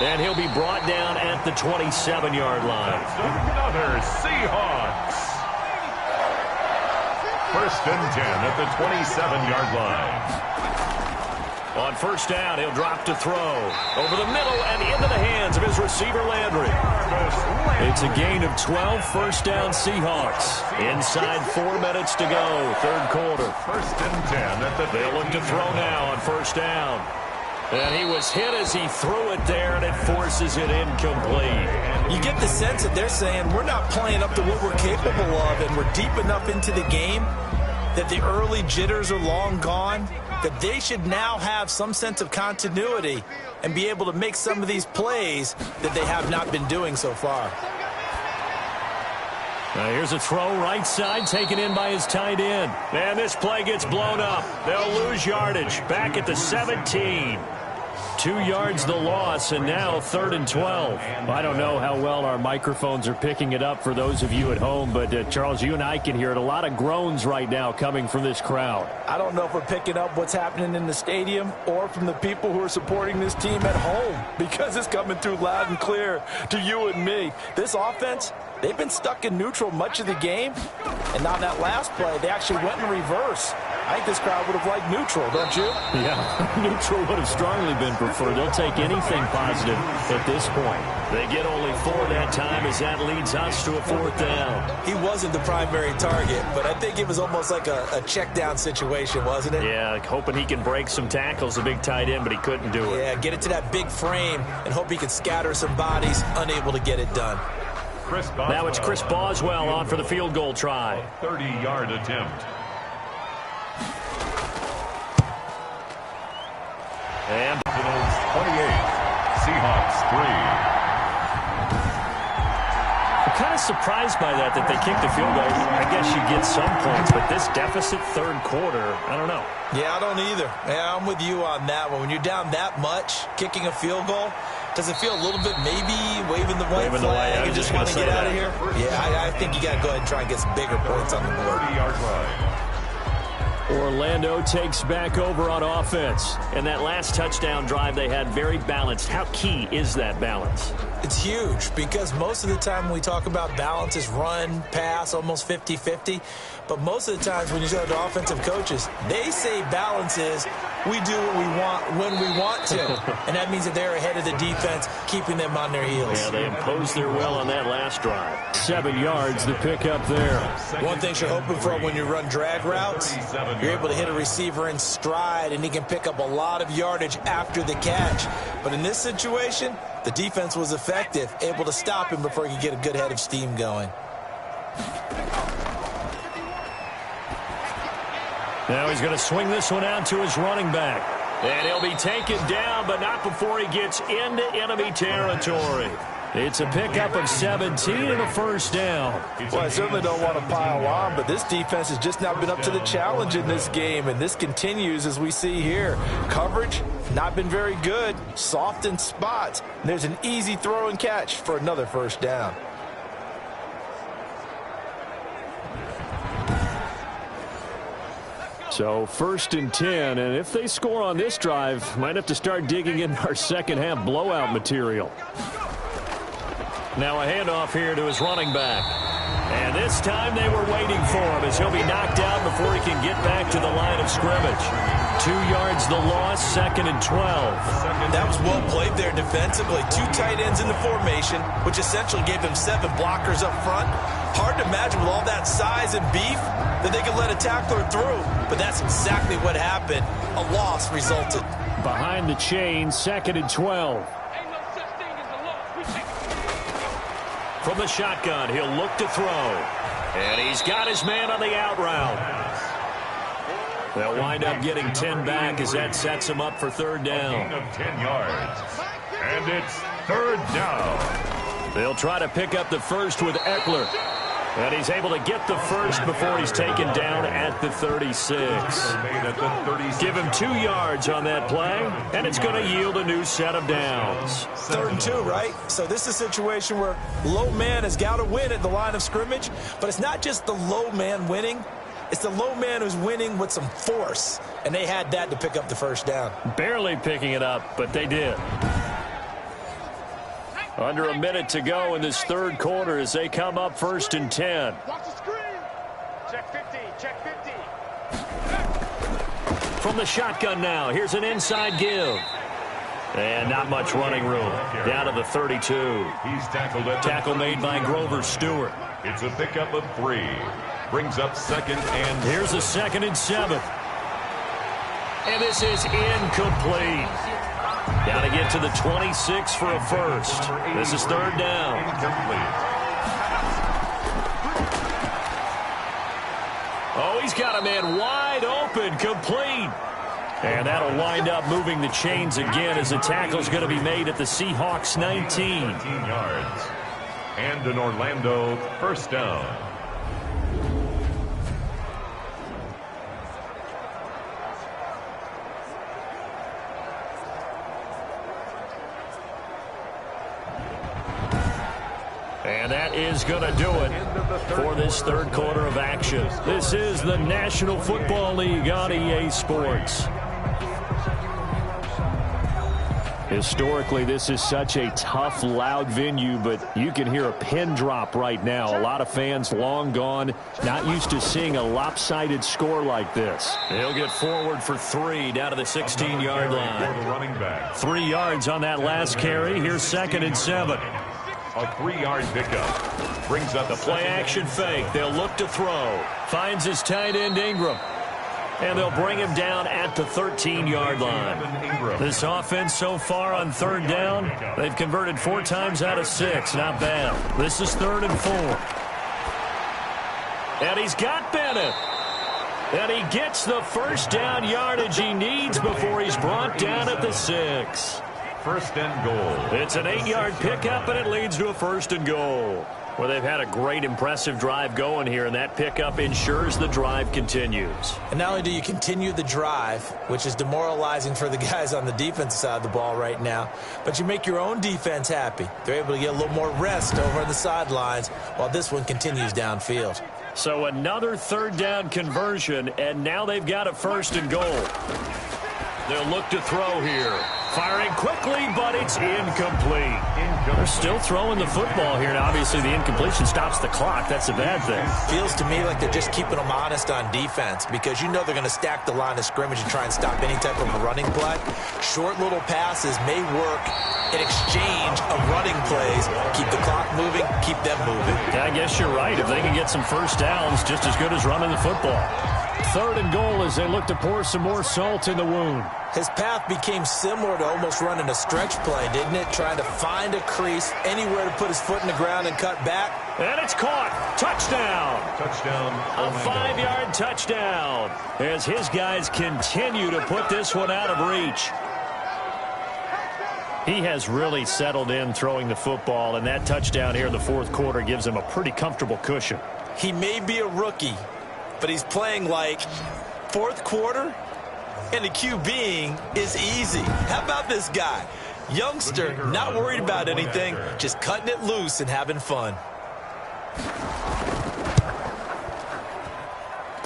And he'll be brought down at the 27-yard line. Another Seahawks. First and 10 at the 27-yard line. On first down, he'll drop to throw. Over the middle and into the hands of his receiver, Landry. It's a gain of 12, first down Seahawks. Inside 4 minutes to go, third quarter. First and 10 at the They'll look to throw now on first down. And he was hit as he threw it there, and it forces it incomplete. You get the sense that they're saying we're not playing up to what we're capable of, and we're deep enough into the game that the early jitters are long gone, that they should now have some sense of continuity and be able to make some of these plays that they have not been doing so far. Now here's a throw right side taken in by his tight end. And this play gets blown up. They'll lose yardage. Back at the 17. 2 yards the loss, and now third and 12. I don't know how well our microphones are picking it up for those of you at home, but Charles, you and I can hear it. A lot of groans right now coming from this crowd. I don't know if we're picking up what's happening in the stadium or from the people who are supporting this team at home, because it's coming through loud and clear to you and me. This offense, they've been stuck in neutral much of the game, and on that last play, they actually went in reverse. I think this crowd would have liked neutral, don't you? Yeah, neutral would have strongly been preferred. They'll take anything positive at this point. They get only 4 that time as that leads us to a fourth down. He wasn't the primary target, but I think it was almost like a check down situation, wasn't it? Yeah, hoping he can break some tackles, a big tight end, but he couldn't do it. Yeah, get it to that big frame and hope he can scatter some bodies, unable to get it done. Now it's Chris Boswell on for the field goal try. 30-yard attempt. And 28, Seahawks 3. I'm kind of surprised by that they kicked the field goal. I guess you get some points, but this deficit third quarter, I don't know. Yeah, I don't either. Yeah, I'm with you on that one. When you're down that much, kicking a field goal, does it feel a little bit maybe waving the white flag and just want to get out of here? Yeah, I think you got to go ahead and try and get some bigger points on the board. 30-yard line. Orlando takes back over on offense. And that last touchdown drive they had very balanced. How key is that balance? It's huge because most of the time when we talk about balance is run, pass, almost 50-50. But most of the times when you talk to offensive coaches, they say balance is we do what we want when we want to. And that means that they're ahead of the defense, keeping them on their heels. Yeah, they imposed their will on that last drive. 7 yards to pick up there. One thing you're hoping for when you run drag routes, you're able to hit a receiver in stride, and he can pick up a lot of yardage after the catch. But in this situation, the defense was effective, able to stop him before he could get a good head of steam going. Now he's going to swing this one out to his running back. And he'll be taken down, but not before he gets into enemy territory. It's a pickup of 17 and a first down. Well, I certainly don't want to pile on, but this defense has just not been up to the challenge in this game, and this continues as we see here. Coverage, not been very good, soft in spots. And there's an easy throw and catch for another first down. So 1st and 10, and if they score on this drive, might have to start digging in our second half blowout material. Now a handoff here to his running back. And this time they were waiting for him as he'll be knocked out before he can get back to the line of scrimmage. 2 yards the loss, 2nd and 12. That was well played there defensively. 2 tight ends in the formation, which essentially gave them 7 blockers up front. Hard to imagine with all that size and beef that they could let a tackler through. But that's exactly what happened. A loss resulted. Behind the chain, 2nd and 12. From the shotgun, he'll look to throw. And he's got his man on the out route. They'll wind up getting 10 back as that sets him up for 3rd down. A gain of 10 yards. And it's 3rd down. They'll try to pick up the first with Eckler. And he's able to get the first before he's taken down at the 36. Give him 2 yards on that play, and it's going to yield a new set of downs. 3rd and 2, right? So this is a situation where low man has got to win at the line of scrimmage, but it's not just the low man winning. It's the low man who's winning with some force, and they had that to pick up the first down. Barely picking it up, but they did. Under a minute to go in this 3rd quarter as they come up 1st and 10. Watch the screen. Check 50. Check 50. From the shotgun now, here's an inside give. And not much running room. Down to the 32. He's tackled at Tackle made by Grover Stewart. It's a pickup of 3. Brings up 2nd and... Here's a 2nd and 7. And this is incomplete. Got to get to the 26 for a first. This is 3rd down. Oh, he's got a man wide open, complete. And that'll wind up moving the chains again as the tackle's going to be made at the Seahawks 19. 19 yards. And an Orlando first down. And that is going to do it for this 3rd quarter of action. This is the National Football League on EA Sports. Historically, this is such a tough, loud venue, but you can hear a pin drop right now. A lot of fans long gone, not used to seeing a lopsided score like this. He'll get forward for 3 down to the 16-yard line. 3 yards on that last carry. Here's 2nd and 7. A 3-yard pickup. Brings up the play action fake. They'll look to throw. Finds his tight end Ingram. And they'll bring him down at the 13-yard line. This offense so far on 3rd down, they've converted 4 times out of 6. Not bad. This is 3rd and 4. And he's got Bennett. And he gets the first down yardage he needs before he's brought down at the 6. 1st and goal. It's an 8-yard pickup, and it leads to a 1st and goal. Well, they've had a great, impressive drive going here, and that pickup ensures the drive continues. And not only do you continue the drive, which is demoralizing for the guys on the defensive side of the ball right now, but you make your own defense happy. They're able to get a little more rest over on the sidelines while this one continues downfield. So another 3rd down conversion, and now they've got a 1st and goal. They'll look to throw here. Firing quickly, but it's incomplete. They're still throwing the football here. Now, obviously, the incompletion stops the clock. That's a bad thing. Feels to me like they're just keeping them honest on defense because you know they're going to stack the line of scrimmage and try and stop any type of a running play. Short little passes may work in exchange of running plays. Keep the clock moving, keep them moving. Yeah, I guess you're right. If they can get some first downs, just as good as running the football. 3rd and goal as they look to pour some more salt in the wound. His path became similar to almost running a stretch play, didn't it? Trying to find a crease, anywhere to put his foot in the ground and cut back. And it's caught. Touchdown. Touchdown. A 5-yard touchdown as his guys continue to put this one out of reach. He has really settled in throwing the football, and that touchdown here in the fourth quarter gives him a pretty comfortable cushion. He may be a rookie, but he's playing like fourth quarter, and the QBing is easy. How about this guy? Youngster, not worried about anything, just cutting it loose and having fun.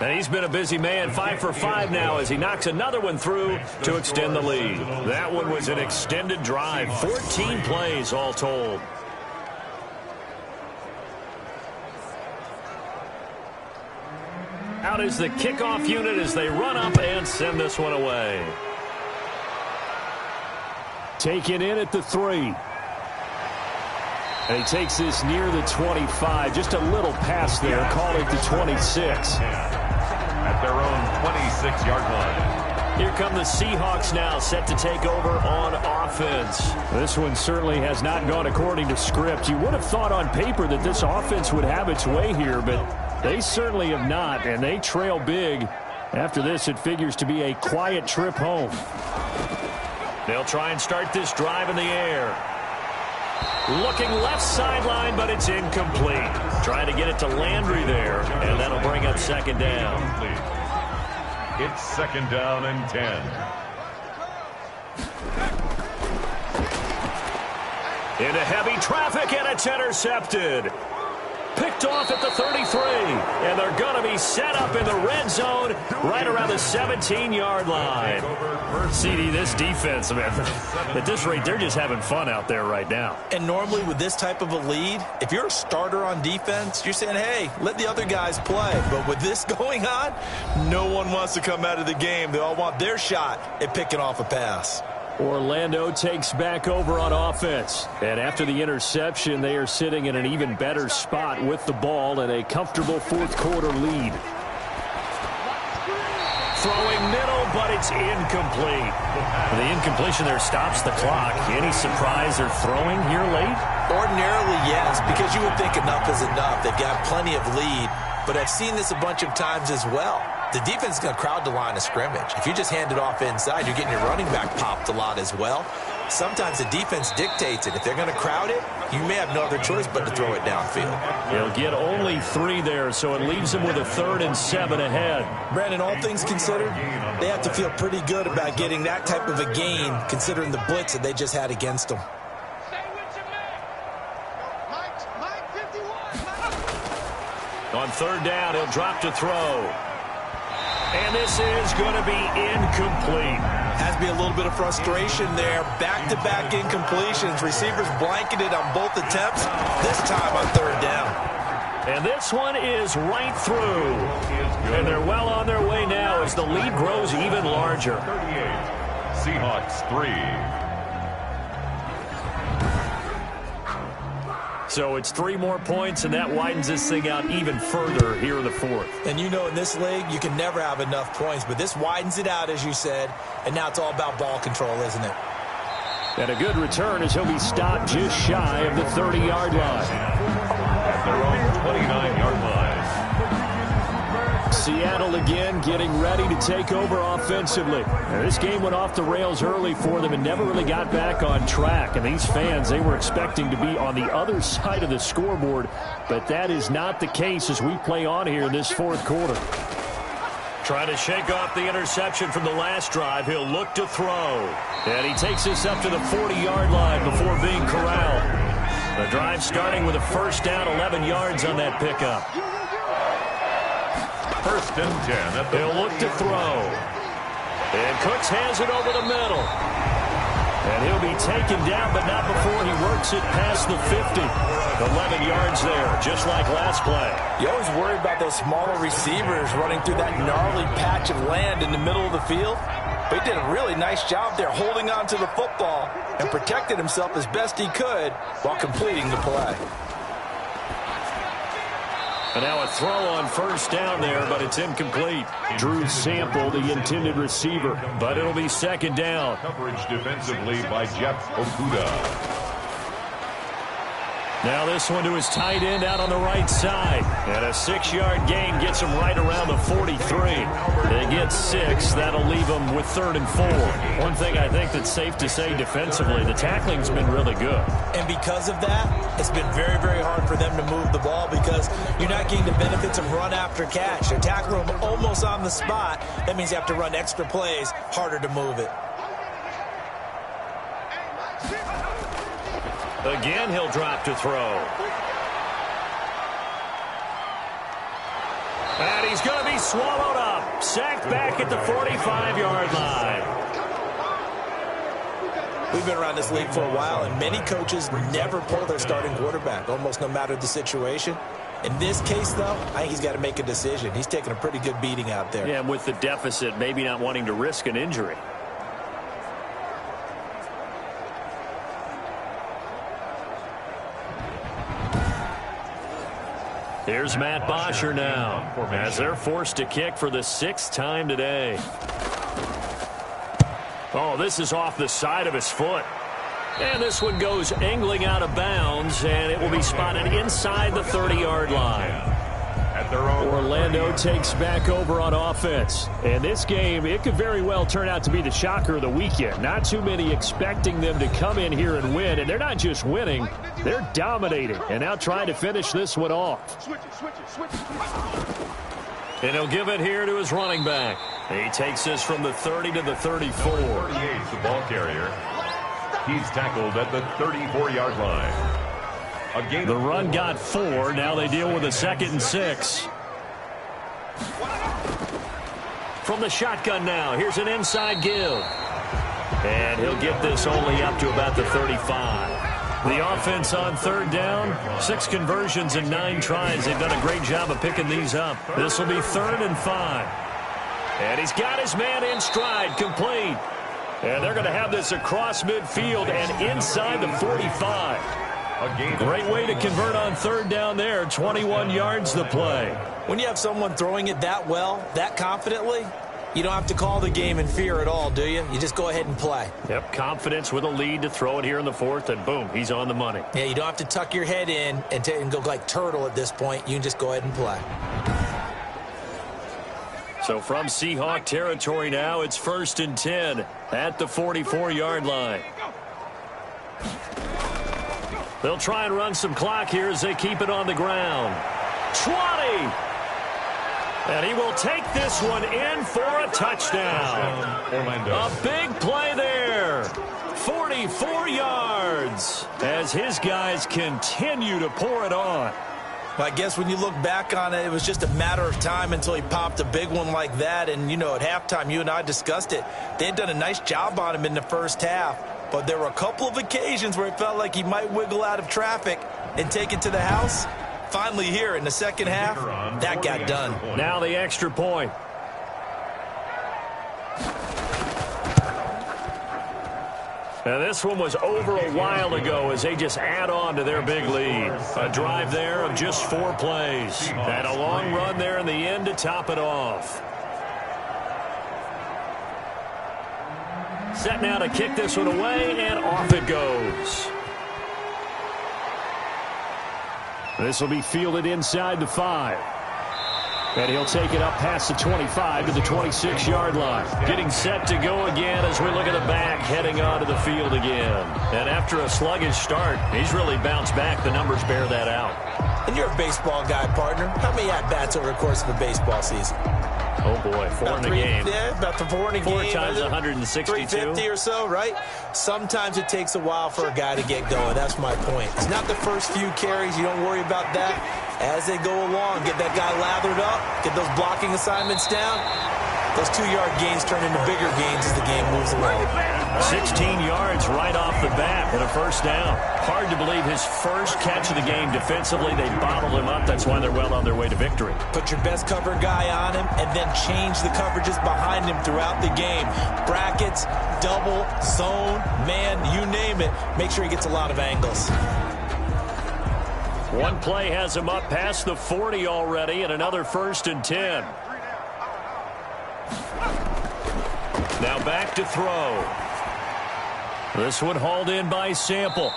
And he's been a busy man, 5 for 5 now as he knocks another one through to extend the lead. That one was an extended drive, 14 plays all told. Out is the kickoff unit as they run up and send this one away. Taken in at the 3. And he takes this near the 25. Just a little pass there. Call it the 26. At their own 26-yard line. Here come the Seahawks now, set to take over on offense. This one certainly has not gone according to script. You would have thought on paper that this offense would have its way here, but they certainly have not, and they trail big. After this, it figures to be a quiet trip home. They'll try and start this drive in the air. Looking left sideline, but it's incomplete. Trying to get it to Landry there, and that'll bring up second down. It's second down and 10. Into heavy traffic, and it's intercepted. Picked off at the 33, and they're going to be set up in the red zone right around the 17-yard line. CD, this defense, man, at this rate, they're just having fun out there right now. And normally with this type of a lead, if you're a starter on defense, you're saying, hey, let the other guys play. But with this going on, no one wants to come out of the game. They all want their shot at picking off a pass. Orlando takes back over on offense. And after the interception, they are sitting in an even better spot with the ball and a comfortable fourth quarter lead. Throwing middle, but it's incomplete. The incompletion there stops the clock. Any surprise they're throwing here late? Ordinarily, yes, because you would think enough is enough. They've got plenty of lead, but I've seen this a bunch of times as well. The defense is going to crowd the line of scrimmage. If you just hand it off inside, you're getting your running back popped a lot as well. Sometimes the defense dictates it. If they're going to crowd it, you may have no other choice but to throw it downfield. They'll get only 3 there, so it leaves them with a 3rd and 7 ahead. Brandon, all things considered, they have to feel pretty good about getting that type of a gain, considering the blitz that they just had against them. On 3rd down, he'll drop to throw. And this is going to be incomplete. Has to be a little bit of frustration there. Back-to-back incompletions. Receivers blanketed on both attempts, this time on 3rd down. And this one is right through. And they're well on their way now as the lead grows even larger. 38, Seahawks 3. So it's 3 more points, and that widens this thing out even further here in the 4th. And you know in this league, you can never have enough points, but this widens it out, as you said, and now it's all about ball control, isn't it? And a good return as he'll be stopped just shy of the 30-yard line. At their own 29-yard line. Seattle again getting ready to take over offensively. Now, this game went off the rails early for them and never really got back on track. And these fans, they were expecting to be on the other side of the scoreboard, but that is not the case as we play on here in this 4th quarter. Trying to shake off the interception from the last drive. He'll look to throw. And he takes this up to the 40-yard line before being corralled. The drive starting with a 1st down, 11 yards on that pickup. 1st and 10. He'll look to throw. And Cooks has it over the middle. And he'll be taken down, but not before he works it past the 50. 11 yards there, just like last play. You always worry about those smaller receivers running through that gnarly patch of land in the middle of the field. But he did a really nice job there holding on to the football and protected himself as best he could while completing the play. And now a throw on 1st down there, but it's incomplete. Drew Sample, the intended receiver. But it'll be 2nd down. Coverage defensively by Jeff Okuda. Now this one to his tight end out on the right side. And a 6-yard gain gets him right around the 43. They get 6. That'll leave them with 3rd and 4. One thing I think that's safe to say defensively, the tackling's been really good. And because of that, it's been very, very hard for them to move the ball because you're not getting the benefits of run after catch. They're tackling them almost on the spot. That means you have to run extra plays, harder to move it. Again, he'll drop to throw. And he's going to be swallowed up. Sacked back at the 45-yard line. We've been around this league for a while, and many coaches never pull their starting quarterback, almost no matter the situation. In this case, though, I think he's got to make a decision. He's taking a pretty good beating out there. Yeah, with the deficit, maybe not wanting to risk an injury. Here's Matt Bosher now, as they're forced to kick for the 6th time today. Oh, this is off the side of his foot. And this one goes angling out of bounds, and it will be spotted inside the 30-yard line. Orlando takes back over on offense. And this game, it could very well turn out to be the shocker of the weekend. Not too many expecting them to come in here and win. And they're not just winning, they're dominating. And now trying to finish this one off. And he'll give it here to his running back. He takes this from the 30 to the 34. 38, the ball carrier. He's tackled at the 34-yard line. The run got 4. Now they deal with a 2nd and 6. From the shotgun now. Here's an inside give. And he'll get this only up to about the 35. The offense on 3rd down. 6 conversions and 9 tries. They've done a great job of picking these up. This will be 3rd and 5. And he's got his man in stride. Complete. And they're going to have this across midfield and inside the 45. Great way to convert on 3rd down there. 21 yards the play. When you have someone throwing it that well, that confidently, you don't have to call the game in fear at all, do you? You just go ahead and play. Yep, confidence with a lead to throw it here in the 4th, and boom, he's on the money. Yeah, you don't have to tuck your head in and go like turtle at this point. You can just go ahead and play. So from Seahawk territory now, it's 1st and 10 at the 44-yard line. They'll try and run some clock here as they keep it on the ground. 20! And he will take this one in for a touchdown. A big play there. 44 yards as his guys continue to pour it on. Well, I guess when you look back on it, it was just a matter of time until he popped a big one like that. And, you know, at halftime, you and I discussed it. They had done a nice job on him in the first half. But there were a couple of occasions where it felt like he might wiggle out of traffic and take it to the house. Finally here in the second half, that got done. Now the extra point. Now this one was over a while ago as they just add on to their big lead. A drive there of just 4 plays. And a long run there in the end to top it off. Set now to kick this one away, and off it goes. This will be fielded inside the 5. And he'll take it up past the 25 to the 26-yard line. Getting set to go again as we look at the back heading onto the field again. And after a sluggish start, he's really bounced back. The numbers bear that out. And you're a baseball guy, partner. How many at-bats over the course of a baseball season? Oh, boy, 4 in a game. Yeah, about the 4 in a game. 4 times 162. 350 or so, right? Sometimes it takes a while for a guy to get going. That's my point. It's not the first few carries. You don't worry about that. As they go along, get that guy lathered up, get those blocking assignments down. Those 2-yard gains turn into bigger gains as the game moves along. 16 yards right off the bat and a first down. Hard to believe his first catch of the game defensively. They bottled him up. That's why they're well on their way to victory. Put your best cover guy on him and then change the coverages behind him throughout the game. Brackets, double, zone, man, you name it. Make sure he gets a lot of angles. One play has him up past the 40 already and another 1st and 10. Now back to throw. This one hauled in by Sample.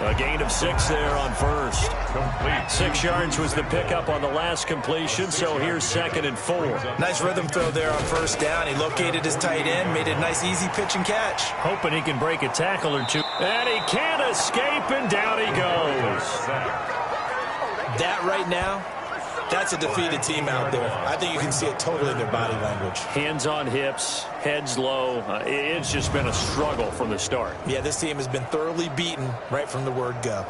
A gain of 6 there on first. Complete. 6 yards was the pickup on the last completion, so here's 2nd and 4. Nice rhythm throw there on first down. He located his tight end, made it a nice easy pitch and catch. Hoping he can break a tackle or two. And he can't escape, and down he goes. That right now, that's a defeated team out there. I think you can see it totally in their body language. Hands on hips, heads low. It's just been a struggle from the start. Yeah, this team has been thoroughly beaten right from the word go.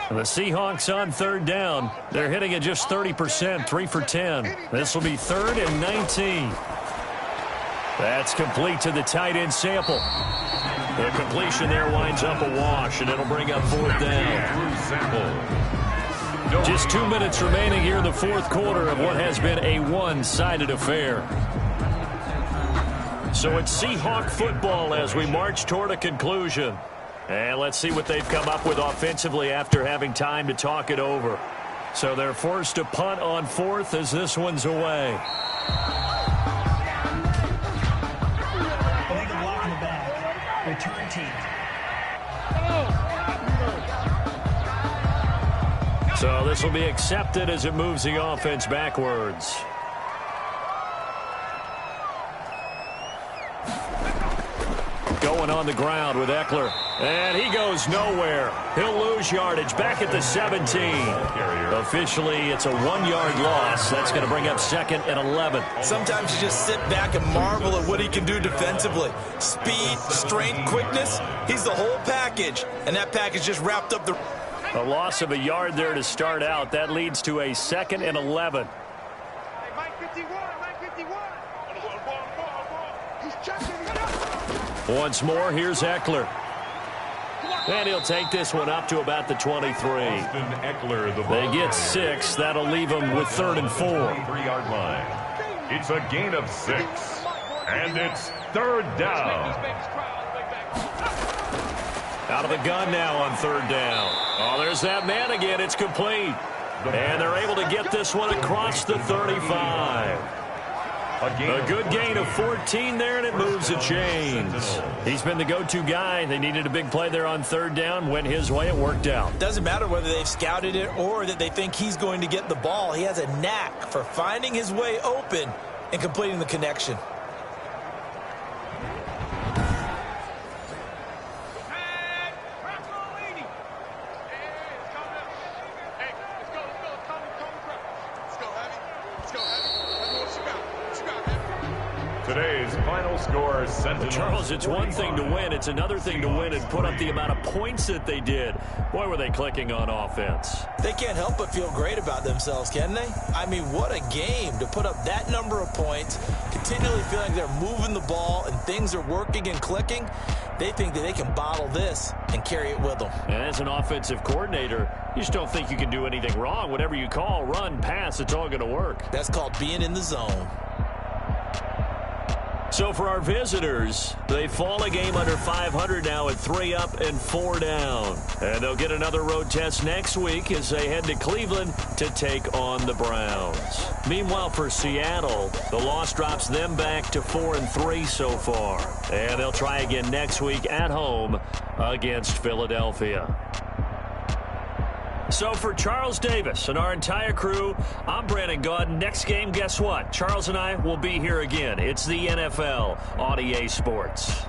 The Seahawks on 3rd down. They're hitting at just 30%, 3 for 10. This will be 3rd and 19. That's complete to the tight end Sample. The completion there winds up a wash, and it'll bring up 4th down. Just 2 minutes remaining here in the 4th quarter of what has been a one-sided affair. So it's Seahawk football as we march toward a conclusion. And let's see what they've come up with offensively after having time to talk it over. So they're forced to punt on 4th as this one's away. Return team. So this will be accepted as it moves the offense backwards. Going on the ground with Eckler. And he goes nowhere. He'll lose yardage back at the 17. Officially, it's a 1-yard loss. That's going to bring up 2nd and 11. Sometimes you just sit back and marvel at what he can do defensively. Speed, strength, quickness. He's the whole package. And that package just wrapped up the... A loss of a yard there to start out. That leads to a 2nd and 11. Hey, Mike 51, Mike 51. He's checking. Once more, here's Eckler. And he'll take this one up to about the 23. Eckler, they get 6. That'll leave them with 3rd and 4. 3-yard line. It's a gain of 6. And it's 3rd down. Out of the gun now on 3rd down. Oh, there's that man again. It's complete. And they're able to get this one across the 35. A good gain of 14 there, and it moves the chains. He's been the go-to guy. They needed a big play there on 3rd down. Went his way. It worked out. Doesn't matter whether they've scouted it or that they think he's going to get the ball. He has a knack for finding his way open and completing the connection. Today's final score, Sentinel. Charles, it's one thing to win. It's another thing to win and put up the amount of points that they did. Boy, were they clicking on offense. They can't help but feel great about themselves, can they? I mean, what a game to put up that number of points, continually feeling they're moving the ball and things are working and clicking. They think that they can bottle this and carry it with them. And as an offensive coordinator, you just don't think you can do anything wrong. Whatever you call, run, pass, it's all going to work. That's called being in the zone. So for our visitors, they fall a game under 500 now at 3 up and 4 down. And they'll get another road test next week as they head to Cleveland to take on the Browns. Meanwhile, for Seattle, the loss drops them back to 4-3 so far. And they'll try again next week at home against Philadelphia. So for Charles Davis and our entire crew, I'm Brandon Gaudin. Next game, guess what? Charles and I will be here again. It's the NFL on EA Sports.